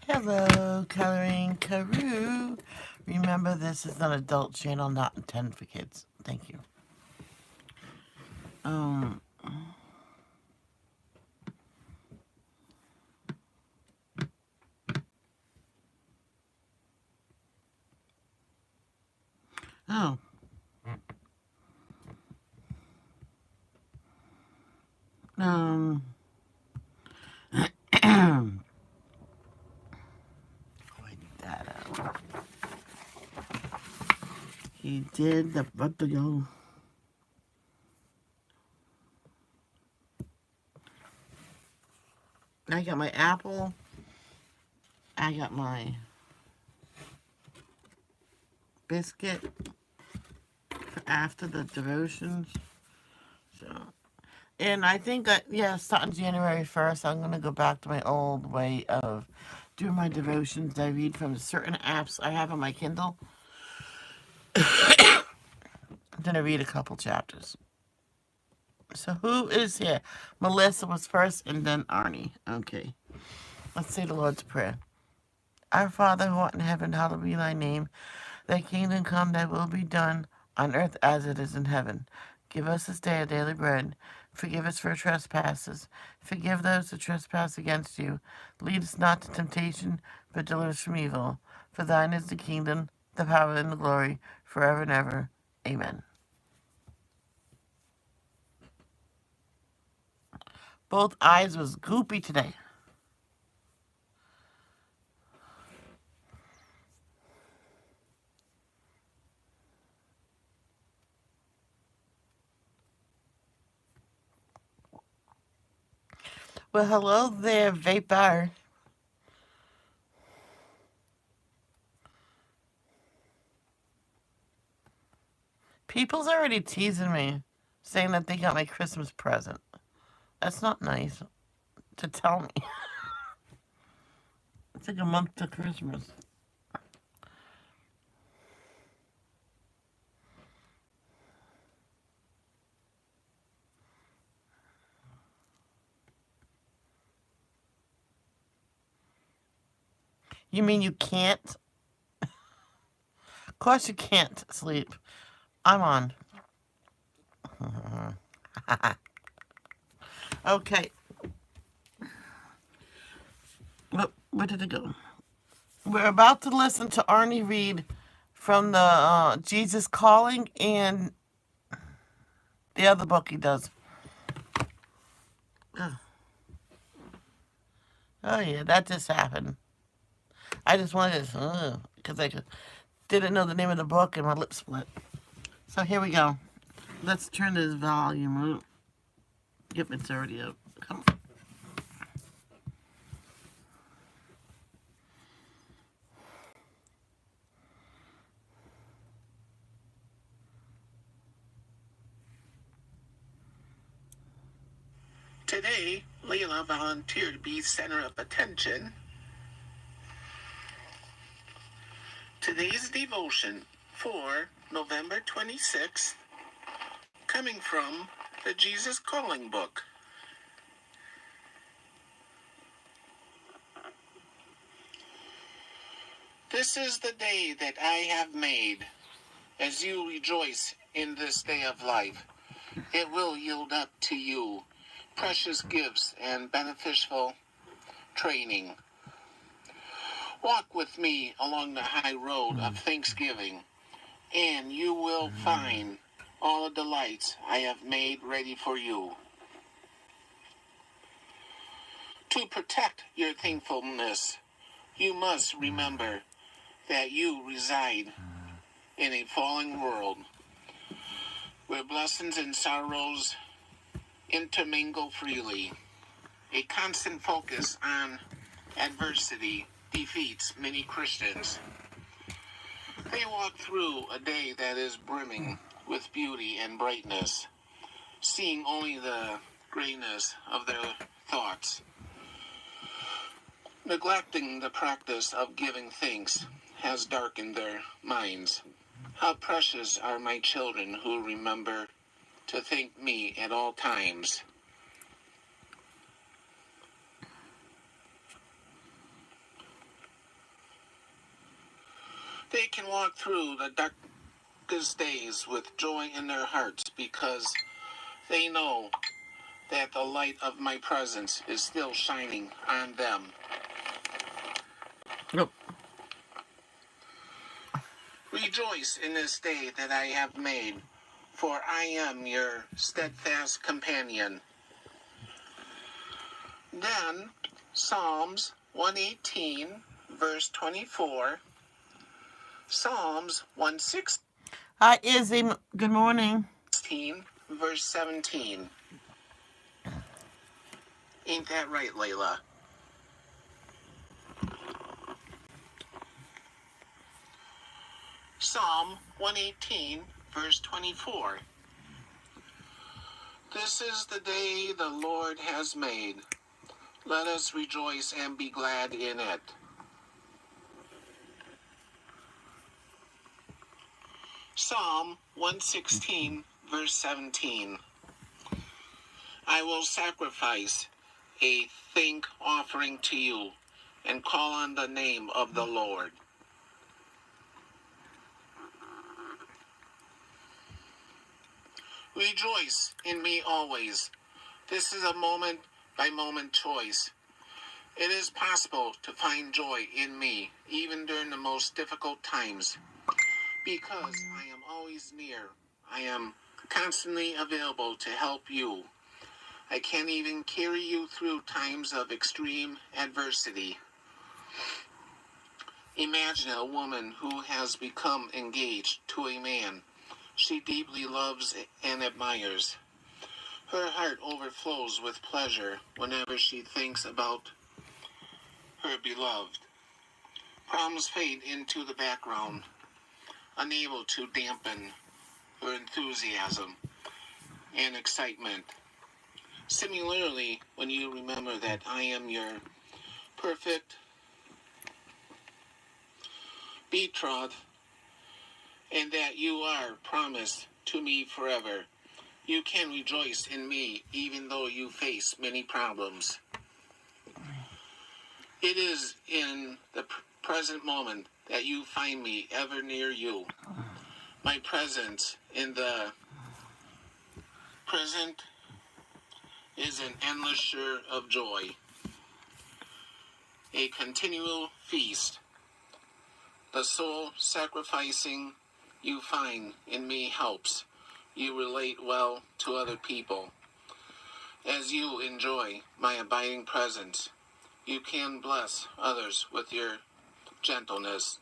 Hello, Coloring Karoo. Remember, this is an adult channel, not intended for kids. Thank you. Um. Oh. Um. Wait that out. He did the what to go. I got my apple. I got my biscuit for after the devotions. So, and I think that, yeah, starting January 1st, I'm going to go back to my old way of doing my devotions. I read from certain apps I have on my Kindle. Then I read a couple chapters. So who is here? Melissa was first and then Arnie. Okay. Let's say the Lord's Prayer. Our Father who art in heaven, hallowed be thy name. Thy kingdom come, thy will be done, on earth as it is in heaven. Give us this day our daily bread. Forgive us for our trespasses. Forgive those who trespass against you. Lead us not to temptation, but deliver us from evil. For thine is the kingdom, the power, and the glory, forever and ever. Amen. Both eyes was goopy today. Well, hello there, Vapor. People's already teasing me, saying that they got my Christmas present. That's not nice to tell me. It's like a month to Christmas. You mean you can't? Of course you can't sleep. I'm on. Okay. Where did it go? We're about to listen to Arnie read from the Jesus Calling and the other book he does. Oh, oh yeah, that just happened. I just wanted to, because I didn't know the name of the book and my lip split. So here we go. Let's turn this volume up. Yep, it's already up. Come on. Today, Layla volunteered to be center of attention. Today's devotion for November 26th, coming from the Jesus Calling book. This is the day that I have made. As you rejoice in this day of life, it will yield up to you precious gifts and beneficial training. Walk with me along the high road of thanksgiving, and you will find all the delights I have made ready for you. To protect your thankfulness, you must remember that you reside in a fallen world where blessings and sorrows intermingle freely. A constant focus on adversity defeats many Christians. They walk through a day that is brimming with beauty and brightness, seeing only the grayness of their thoughts. Neglecting the practice of giving thanks has darkened their minds. How precious are my children who remember to thank me at all times. They can walk through the darkest days with joy in their hearts because they know that the light of my presence is still shining on them. Nope. Rejoice in this day that I have made, for I am your steadfast companion. Then, Psalms 118, verse 24, Psalms 116, Hi, Izzy. Good morning. verse 17. Ain't that right, Layla? Psalm 118, verse 24. This is the day the Lord has made. Let us rejoice and be glad in it. Psalm 116, verse 17. I will sacrifice a thank offering to you and call on the name of the Lord. Rejoice in me always. This is a moment by moment choice. It is possible to find joy in me even during the most difficult times because I am always near. I am constantly available to help you. I can even carry you through times of extreme adversity. Imagine a woman who has become engaged to a man she deeply loves and admires. Her heart overflows with pleasure whenever she thinks about her beloved. Problems fade into the background, unable to dampen her enthusiasm and excitement. Similarly, when you remember that I am your perfect betrothed and that you are promised to me forever, you can rejoice in me even though you face many problems. It is in the present moment that you find me ever near you. My presence in the present is an endless share of joy, a continual feast. The soul sacrificing you find in me helps you relate well to other people. As you enjoy my abiding presence, you can bless others with your gentleness.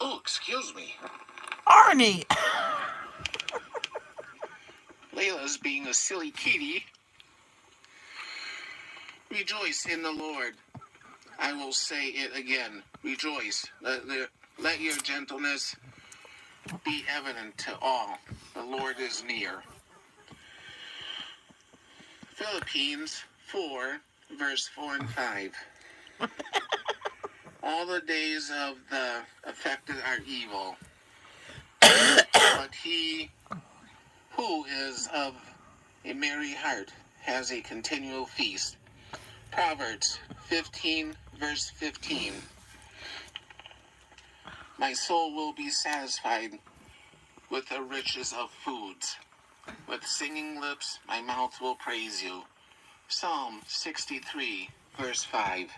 Oh, excuse me. Arnie. Layla's being a silly kitty. Rejoice in the Lord. I will say it again. Rejoice. Let your gentleness be evident to all. The Lord is near. Philippines 4, verse 4 and 5. All the days of the affected are evil, but he who is of a merry heart has a continual feast. Proverbs 15, verse 15. My soul will be satisfied with the riches of foods. With singing lips, my mouth will praise you. Psalm 63, verse 5.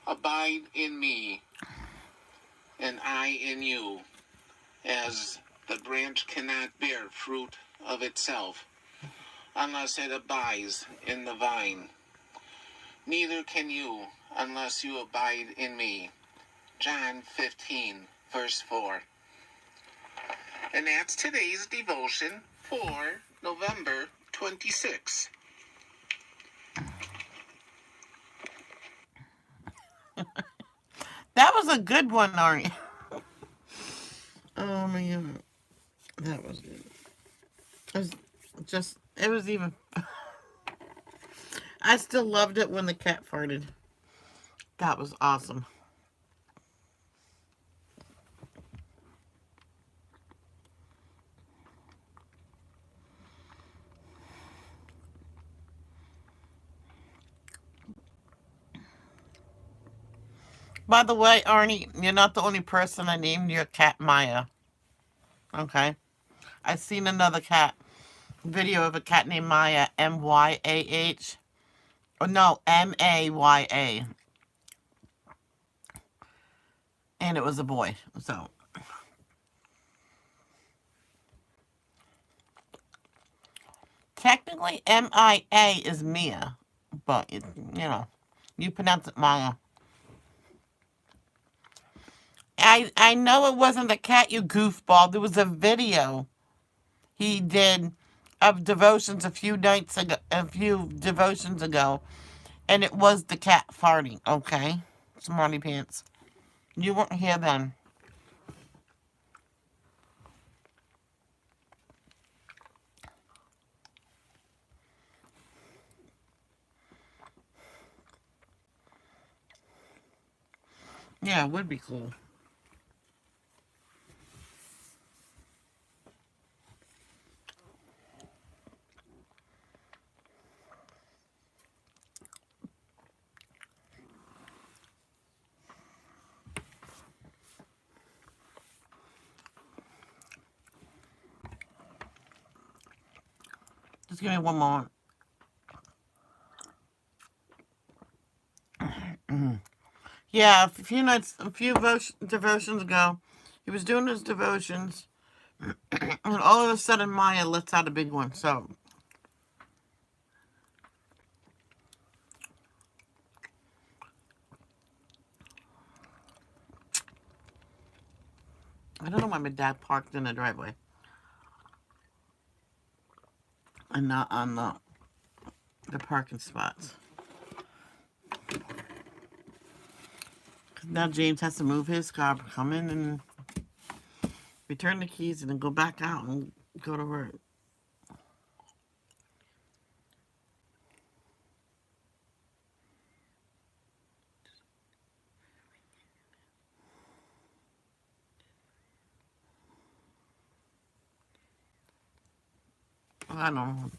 Abide in me, and I in you, as the branch cannot bear fruit of itself, unless it abides in the vine. Neither can you, unless you abide in me. John 15, verse 4. And that's today's devotion for November 26. That was a good one, Arnie. Oh, man. That was good. It was it was even. I still loved it when the cat farted. That was awesome. By the way, Arnie, you're not the only person I named your cat Maya. Okay? I seen another cat video of a cat named Maya, Myah. Oh no, Maya. And it was a boy. So technically Mia is Mia. But you pronounce it Maya. I know it wasn't the cat, you goofball. There was a video he did of devotions a few devotions ago, and it was the cat farting. Okay, smarty pants. You weren't here then. Yeah, it would be cool. Just give me one moment. Yeah, a few devotions ago, he was doing his devotions, and all of a sudden Maya lets out a big one. So I don't know why my dad parked in the driveway and not on the parking spots. Now James has to move his car, come in and return the keys, and then go back out and go to work. I don't know.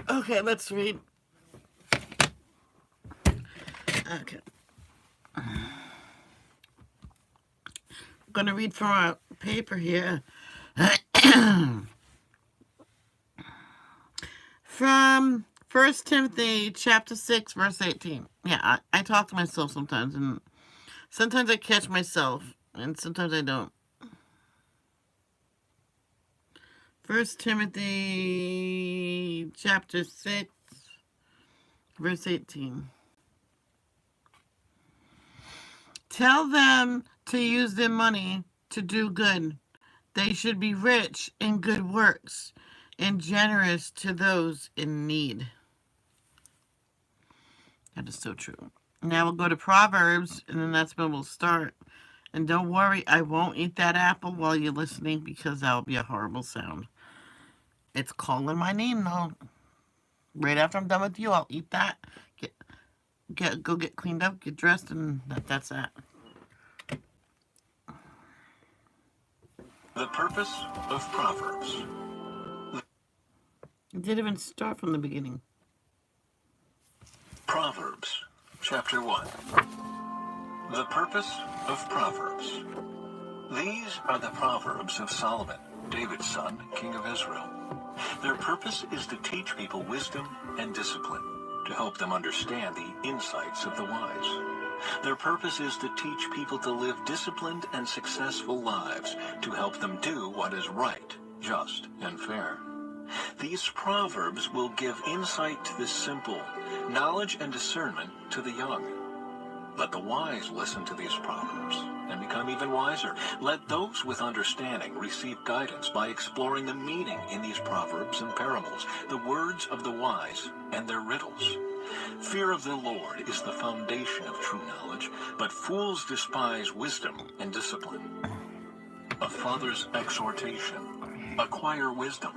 Okay, let's read. Okay. I'm going to read from our paper here. From 1 Timothy chapter 6, verse 18. Yeah, I talk to myself sometimes, and sometimes I catch myself, and sometimes I don't. 1 Timothy chapter 6, verse 18. Tell them to use their money to do good. They should be rich in good works and generous to those in need. That is so true. Now we'll go to Proverbs, and then that's when we'll start. And don't worry, I won't eat that apple while you're listening, because that will be a horrible sound. It's calling my name, though. Right after I'm done with you, I'll eat that. Go get cleaned up, get dressed, and that's that. The purpose of Proverbs. It didn't even start from the beginning. Proverbs, chapter 1. The purpose of Proverbs. These are the Proverbs of Solomon, David's son, king of Israel. Their purpose is to teach people wisdom and discipline, to help them understand the insights of the wise. Their purpose is to teach people to live disciplined and successful lives, to help them do what is right, just, and fair. These proverbs will give insight to the simple, knowledge and discernment to the young. Let the wise listen to these proverbs and become even wiser. Let those with understanding receive guidance by exploring the meaning in these proverbs and parables, the words of the wise and their riddles. Fear of the Lord is the foundation of true knowledge, but fools despise wisdom and discipline. A father's exhortation. Acquire wisdom.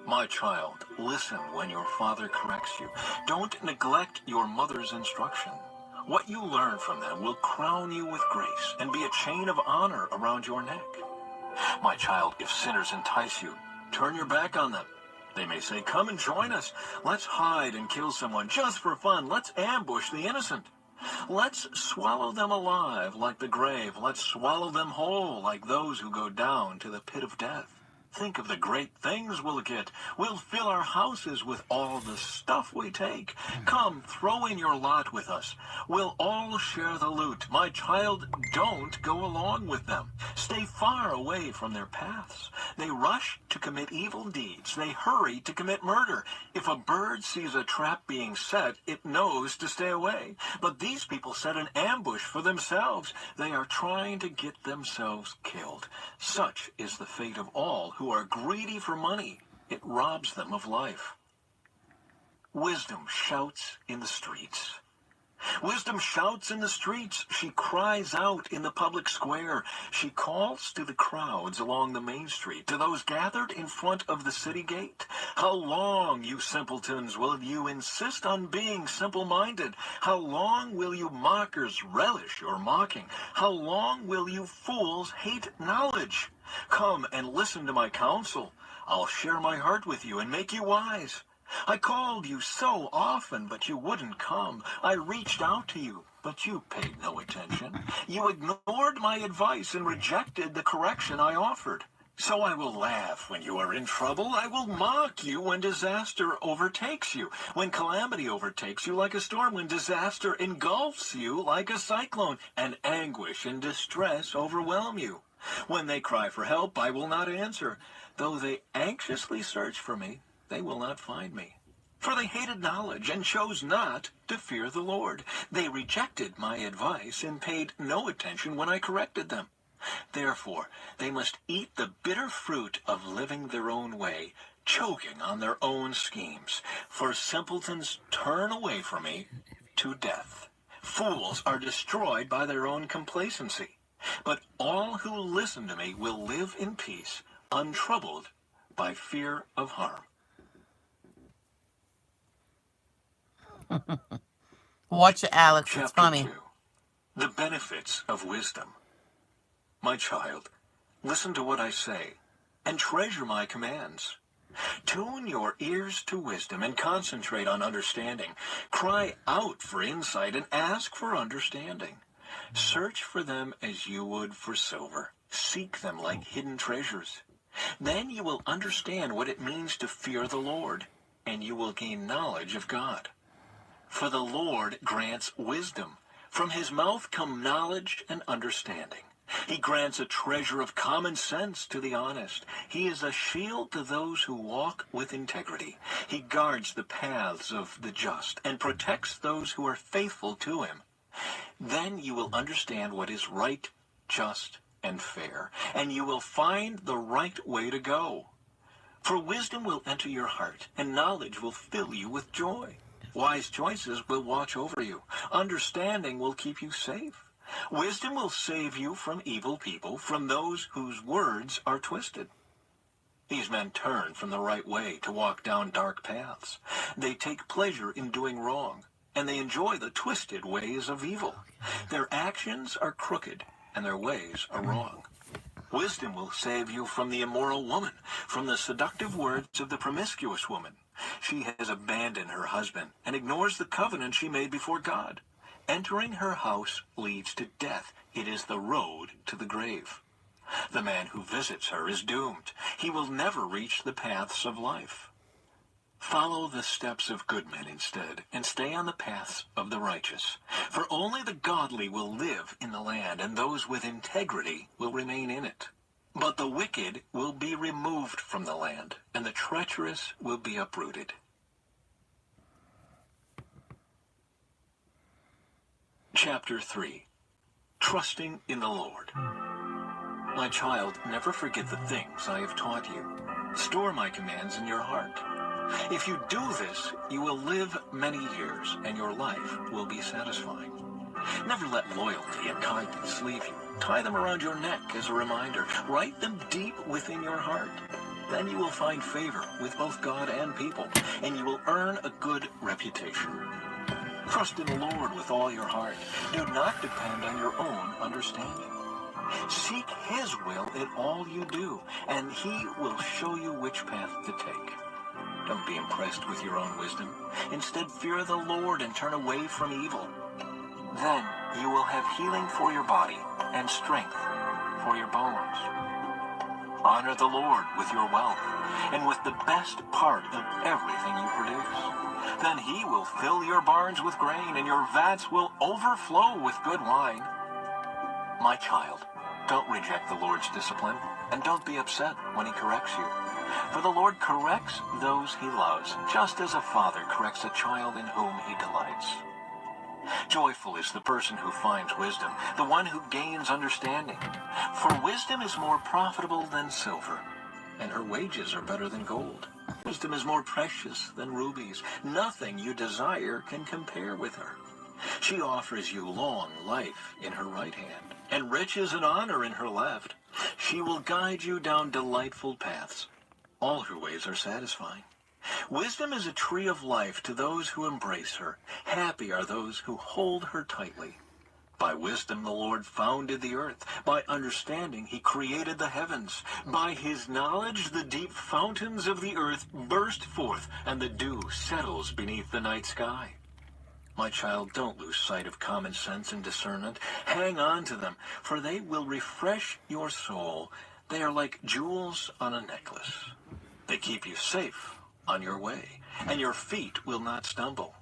My child, listen when your father corrects you. Don't neglect your mother's instruction. What you learn from them will crown you with grace and be a chain of honor around your neck. My child, if sinners entice you, turn your back on them. They may say, come and join us. Let's hide and kill someone just for fun. Let's ambush the innocent. Let's swallow them alive like the grave. Let's swallow them whole like those who go down to the pit of death. Think of the great things we'll get. We'll fill our houses with all the stuff we take. Come, throw in your lot with us. We'll all share the loot. My child, don't go along with them. Stay far away from their paths. They rush to commit evil deeds. They hurry to commit murder. If a bird sees a trap being set, it knows to stay away. But these people set an ambush for themselves. They are trying to get themselves killed. Such is the fate of all who are greedy for money. It robs them of life. Wisdom shouts in the streets. Wisdom shouts in the streets. She cries out in the public square. She calls to the crowds along the main street, to those gathered in front of the city gate. How long, you simpletons, will you insist on being simple-minded? How long will you mockers relish your mocking? How long will you fools hate knowledge? Come and listen to my counsel. I'll share my heart with you and make you wise. I called you so often, but you wouldn't come. I reached out to you, but you paid no attention. You ignored my advice and rejected the correction I offered. So I will laugh when you are in trouble. I will mock you when disaster overtakes you. When calamity overtakes you like a storm. When disaster engulfs you like a cyclone. And anguish and distress overwhelm you. When they cry for help, I will not answer. Though they anxiously search for me, they will not find me. For they hated knowledge and chose not to fear the Lord. They rejected my advice and paid no attention when I corrected them. Therefore, they must eat the bitter fruit of living their own way, choking on their own schemes. For simpletons turn away from me to death. Fools are destroyed by their own complacency. But all who listen to me will live in peace, untroubled by fear of harm. Watch it, Alex. It's Chapter funny. 2. The benefits of wisdom. My child, listen to what I say, and treasure my commands. Tune your ears to wisdom and concentrate on understanding. Cry out for insight and ask for understanding. Search for them as you would for silver. Seek them like hidden treasures. Then you will understand what it means to fear the Lord, and you will gain knowledge of God. For the Lord grants wisdom. From his mouth come knowledge and understanding. He grants a treasure of common sense to the honest. He is a shield to those who walk with integrity. He guards the paths of the just and protects those who are faithful to him. Then you will understand what is right, just, and fair, and you will find the right way to go. For wisdom will enter your heart, and knowledge will fill you with joy. Wise choices will watch over you. Understanding will keep you safe. Wisdom will save you from evil people, from those whose words are twisted. These men turn from the right way to walk down dark paths. They take pleasure in doing wrong, and they enjoy the twisted ways of evil. Their actions are crooked, and their ways are wrong. Wisdom will save you from the immoral woman, from the seductive words of the promiscuous woman. She has abandoned her husband and ignores the covenant she made before God. Entering her house leads to death. It is the road to the grave. The man who visits her is doomed. He will never reach the paths of life. Follow the steps of good men instead, and stay on the paths of the righteous. For only the godly will live in the land, and those with integrity will remain in it. But the wicked will be removed from the land, and the treacherous will be uprooted. Chapter 3. Trusting in the Lord. My child, never forget the things I have taught you. Store my commands in your heart. If you do this, you will live many years, and your life will be satisfying. Never let loyalty and kindness leave you. Tie them around your neck as a reminder. Write them deep within your heart. Then you will find favor with both God and people, and you will earn a good reputation. Trust in the Lord with all your heart. Do not depend on your own understanding. Seek his will in all you do, and he will show you which path to take. Don't be impressed with your own wisdom. Instead, fear the Lord and turn away from evil. Then you will have healing for your body and strength for your bones. Honor the Lord with your wealth and with the best part of everything you produce. Then he will fill your barns with grain, and your vats will overflow with good wine. My child, don't reject the Lord's discipline, and don't be upset when he corrects you. For the Lord corrects those he loves, just as a father corrects a child in whom he delights. Joyful is the person who finds wisdom, the one who gains understanding. For wisdom is more profitable than silver, and her wages are better than gold. Wisdom is more precious than rubies. Nothing you desire can compare with her. She offers you long life in her right hand, and riches and honor in her left. She will guide you down delightful paths. All her ways are satisfying. Wisdom is a tree of life to those who embrace her. Happy are those who hold her tightly. By wisdom the Lord founded the earth. By understanding he created the heavens. By his knowledge the deep fountains of the earth burst forth, and the dew settles beneath the night sky. My child, don't lose sight of common sense and discernment. Hang on to them, for they will refresh your soul. They are like jewels on a necklace. They keep you safe on your way, and your feet will not stumble.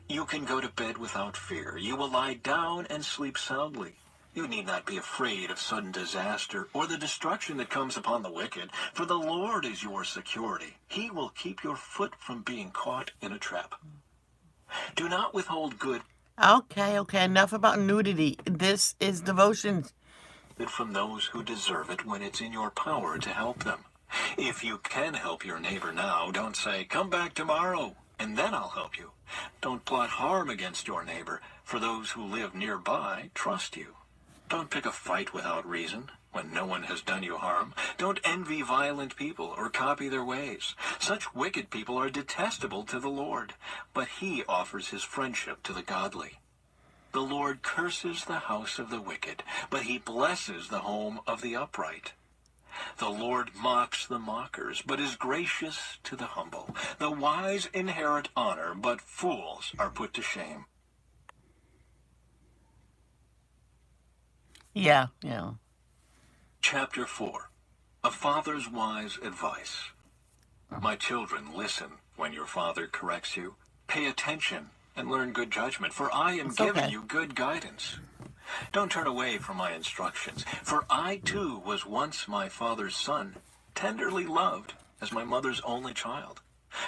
You can go to bed without fear. You will lie down and sleep soundly. You need not be afraid of sudden disaster or the destruction that comes upon the wicked, for the Lord is your security. He will keep your foot from being caught in a trap. Do not withhold good Okay, enough about nudity. This is devotions. from those who deserve it when it's in your power to help them. If you can help your neighbor now, don't say, "Come back tomorrow, and then I'll help you." Don't plot harm against your neighbor, for those who live nearby trust you. Don't pick a fight without reason when no one has done you harm. Don't envy violent people or copy their ways. Such wicked people are detestable to the Lord, but he offers his friendship to the godly. The Lord curses the house of the wicked, but he blesses the home of the upright. The Lord mocks the mockers, but is gracious to the humble. The wise inherit honor, but fools are put to shame. Yeah. Chapter 4. A Father's Wise Advice. My children, listen when your father corrects you. Pay attention and learn good judgment, for I am giving you good guidance. Don't turn away from my instructions, for I too was once my father's son, tenderly loved as my mother's only child.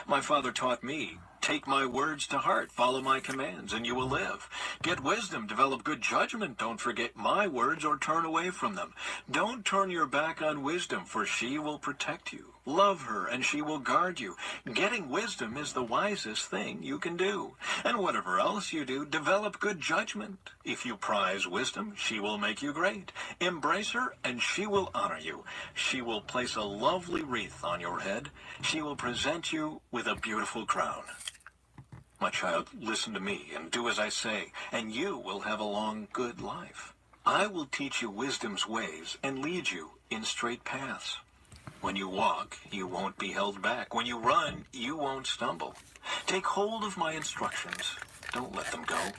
My father taught me, take my words to heart, follow my commands, and you will live. Get wisdom, develop good judgment, don't forget my words or turn away from them. Don't turn your back on wisdom, for she will protect you. Love her, and she will guard you. Getting wisdom is the wisest thing you can do. And whatever else you do, develop good judgment. If you prize wisdom, she will make you great. Embrace her, and she will honor you. She will place a lovely wreath on your head. She will present you with a beautiful crown. My child, listen to me and do as I say, and you will have a long, good life. I will teach you wisdom's ways and lead you in straight paths. When you walk, you won't be held back. When you run, you won't stumble. Take hold of my instructions. Don't let them go.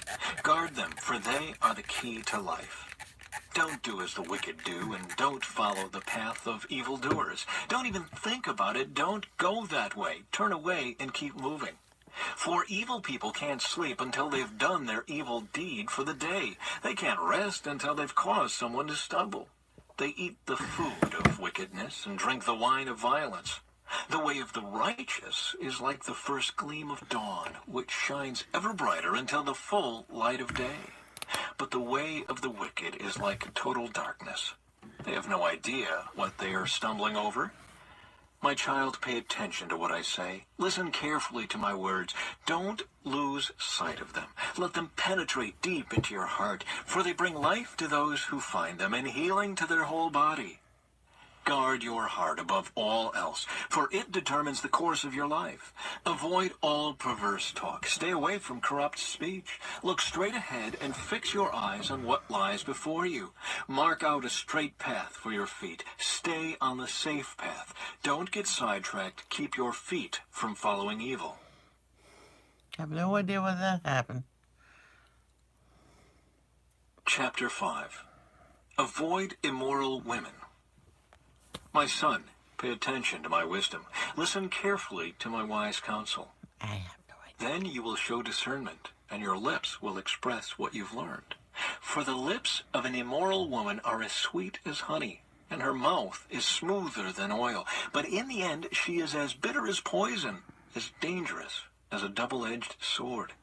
Guard them, for they are the key to life. Don't do as the wicked do, and don't follow the path of evildoers. Don't even think about it. Don't go that way. Turn away and keep moving. For evil people can't sleep until they've done their evil deed for the day. They can't rest until they've caused someone to stumble. They eat the food of wickedness and drink the wine of violence. The way of the righteous is like the first gleam of dawn, which shines ever brighter until the full light of day. But the way of the wicked is like total darkness. They have no idea what they are stumbling over. My child, pay attention to what I say. Listen carefully to my words. Don't lose sight of them. Let them penetrate deep into your heart, for they bring life to those who find them and healing to their whole body. Guard your heart above all else, for it determines the course of your life. Avoid all perverse talk. Stay away from corrupt speech. Look straight ahead and fix your eyes on what lies before you. Mark out a straight path for your feet. Stay on the safe path. Don't get sidetracked. Keep your feet from following evil. I have no idea when that happened. Chapter 5. Avoid immoral women. My son, pay attention to my wisdom. Listen carefully to my wise counsel. I have no idea. Then you will show discernment, and your lips will express what you've learned. For the lips of an immoral woman are as sweet as honey, and her mouth is smoother than oil. But in the end she is as bitter as poison, as dangerous as a double-edged sword.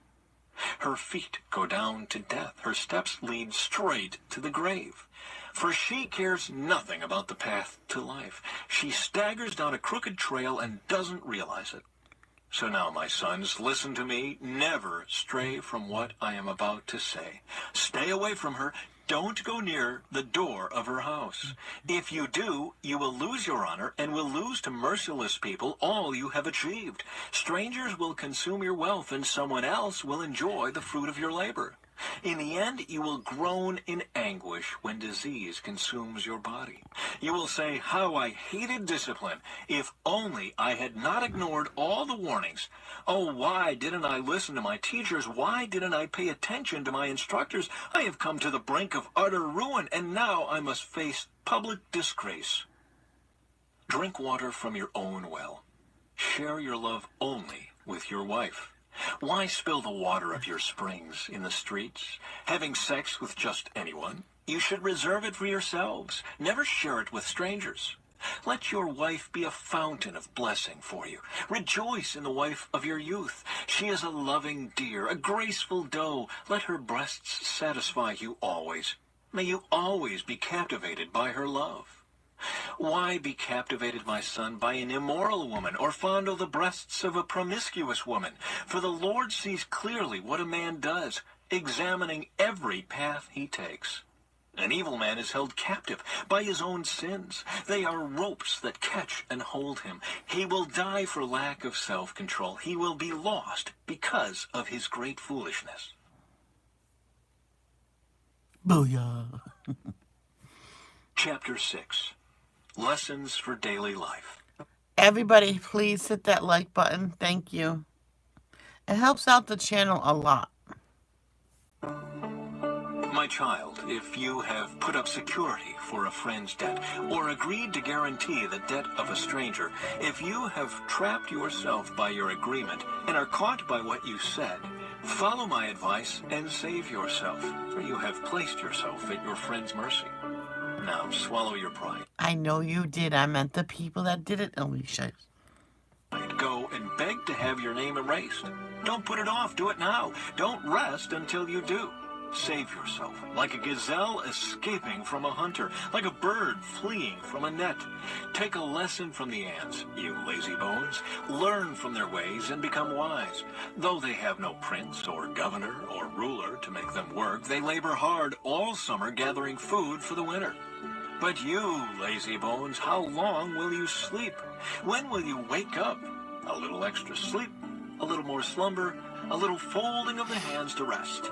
Her feet go down to death. Her steps lead straight to the grave. For she cares nothing about the path to life. She staggers down a crooked trail and doesn't realize it. So now, my sons, listen to me. Never stray from what I am about to say. Stay away from her. Don't go near the door of her house. If you do, you will lose your honor and will lose to merciless people all you have achieved. Strangers will consume your wealth, and someone else will enjoy the fruit of your labor. In the end, you will groan in anguish when disease consumes your body. You will say, "How I hated discipline! If only I had not ignored all the warnings. Oh, why didn't I listen to my teachers? Why didn't I pay attention to my instructors? I have come to the brink of utter ruin, and now I must face public disgrace." Drink water from your own well. Share your love only with your wife. Why spill the water of your springs in the streets? Having sex with just anyone? You should reserve it for yourselves. Never share it with strangers. Let your wife be a fountain of blessing for you. Rejoice in the wife of your youth. She is a loving deer, a graceful doe. Let her breasts satisfy you always. May you always be captivated by her love. Why be captivated, my son, by an immoral woman, or fondle the breasts of a promiscuous woman? For the Lord sees clearly what a man does, examining every path he takes. An evil man is held captive by his own sins. They are ropes that catch and hold him. He will die for lack of self-control. He will be lost because of his great foolishness. Booyah. Chapter 6. Lessons for Daily Life. Everybody, please hit that like button. Thank you. It helps out the channel a lot. My child, if you have put up security for a friend's debt, or agreed to guarantee the debt of a stranger, if you have trapped yourself by your agreement and are caught by what you said, follow my advice and save yourself, for you have placed yourself at your friend's mercy. Now swallow your pride. I know you did. I meant the people that did it, Alicia. Go and beg to have your name erased. Don't put it off. Do it now. Don't rest until you do. Save yourself, like a gazelle escaping from a hunter, like a bird fleeing from a net. Take a lesson from the ants, you lazy bones. Learn from their ways and become wise. Though they have no prince or governor or ruler to make them work, they labor hard all summer gathering food for the winter. But you, lazy bones, how long will you sleep? When will you wake up? A little extra sleep, a little more slumber, a little folding of the hands to rest.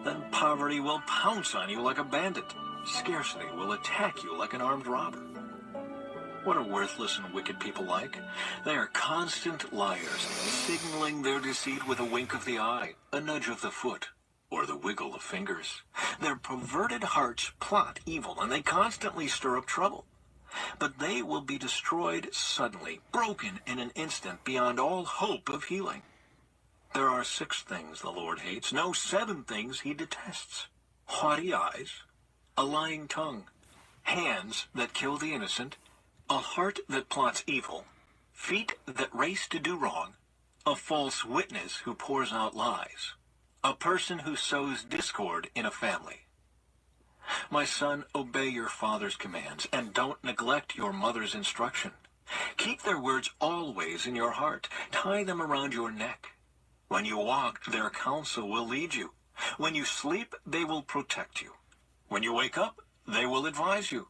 Then poverty will pounce on you like a bandit. Scarcity will attack you like an armed robber. What are worthless and wicked people like? They are constant liars, signaling their deceit with a wink of the eye, a nudge of the foot, or the wiggle of fingers. Their perverted hearts plot evil, and they constantly stir up trouble. But they will be destroyed suddenly, broken in an instant, beyond all hope of healing. There are 6 things the Lord hates, no 7 things he detests. Haughty eyes, a lying tongue, hands that kill the innocent, a heart that plots evil, feet that race to do wrong, a false witness who pours out lies, a person who sows discord in a family. My son, obey your father's commands, and don't neglect your mother's instruction. Keep their words always in your heart. Tie them around your neck. When you walk, their counsel will lead you. When you sleep, they will protect you. When you wake up, they will advise you.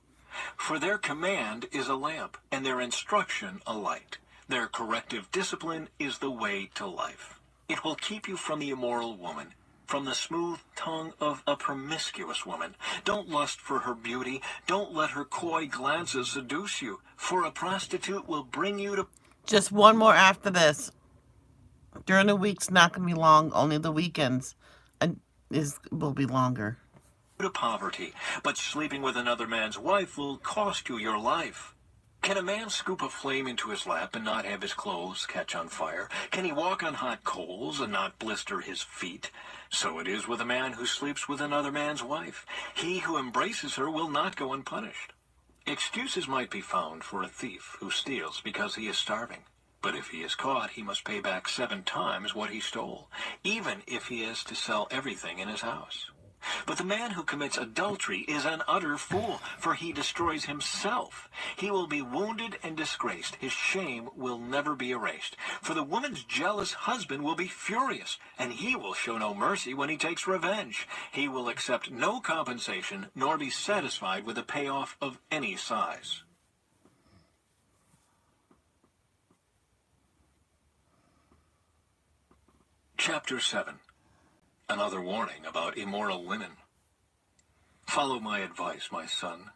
For their command is a lamp, and their instruction a light. Their corrective discipline is the way to life. It will keep you from the immoral woman, from the smooth tongue of a promiscuous woman. Don't lust for her beauty. Don't let her coy glances seduce you, for a prostitute will bring you to... Just one more after this. During the week's not going to be long. Only the weekends will be longer. to poverty, but sleeping with another man's wife will cost you your life. Can a man scoop a flame into his lap and not have his clothes catch on fire? Can he walk on hot coals and not blister his feet? So it is with a man who sleeps with another man's wife. He who embraces her will not go unpunished. Excuses might be found for a thief who steals because he is starving. But if he is caught, he must pay back 7 times what he stole, even if he has to sell everything in his house. But the man who commits adultery is an utter fool, for he destroys himself. He will be wounded and disgraced. His shame will never be erased. For the woman's jealous husband will be furious, and he will show no mercy when he takes revenge. He will accept no compensation, nor be satisfied with a payoff of any size. Chapter 7. Another warning about immoral women. Follow my advice, my son.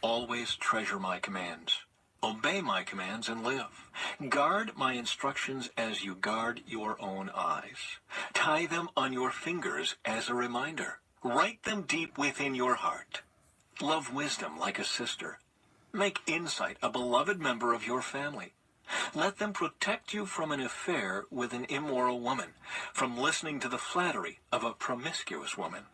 Always treasure my commands. Obey my commands and live. Guard my instructions as you guard your own eyes. Tie them on your fingers as a reminder. Write them deep within your heart. Love wisdom like a sister. Make insight a beloved member of your family. Let them protect you from an affair with an immoral woman, from listening to the flattery of a promiscuous woman.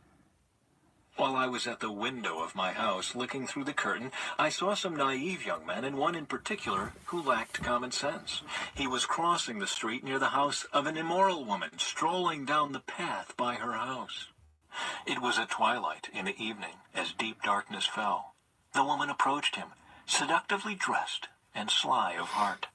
While I was at the window of my house looking through the curtain, I saw some naive young men, and one in particular who lacked common sense. He was crossing the street near the house of an immoral woman, strolling down the path by her house. It was at twilight in the evening, as deep darkness fell. The woman approached him, seductively dressed and sly of heart.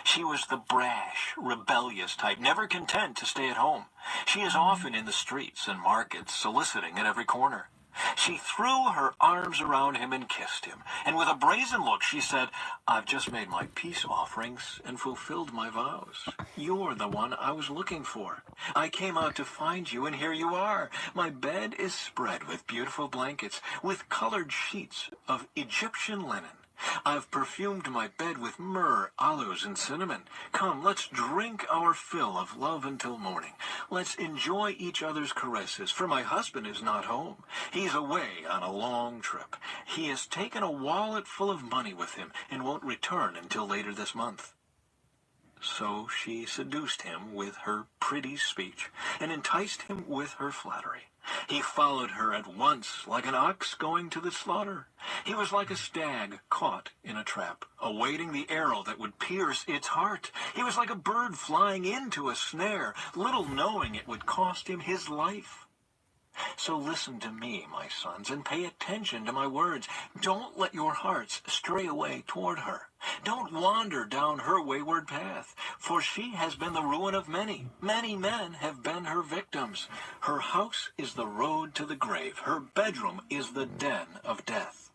She was the brash, rebellious type, never content to stay at home. She is often in the streets and markets, soliciting at every corner. She threw her arms around him and kissed him, and with a brazen look she said, "I've just made my peace offerings and fulfilled my vows. You're the one I was looking for. I came out to find you, and here you are. My bed is spread with beautiful blankets, with colored sheets of Egyptian linen. I've perfumed my bed with myrrh, aloes, and cinnamon. Come, let's drink our fill of love until morning. Let's enjoy each other's caresses, for my husband is not home. He's away on a long trip. He has taken a wallet full of money with him and won't return until later this month." So she seduced him with her pretty speech and enticed him with her flattery. He followed her at once like an ox going to the slaughter. He was like a stag caught in a trap, awaiting the arrow that would pierce its heart. He was like a bird flying into a snare, little knowing it would cost him his life. So listen to me, my sons, and pay attention to my words. Don't let your hearts stray away toward her. Don't wander down her wayward path, for she has been the ruin of many. Many men have been her victims. Her house is the road to the grave. Her bedroom is the den of death.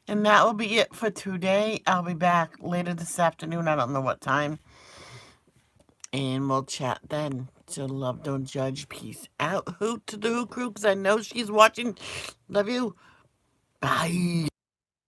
And that will be it for today. I'll be back later this afternoon. I don't know what time. And we'll chat then. So love, don't judge. Peace out. Hoot to the Hoot Crew, because I know she's watching. Love you. Bye.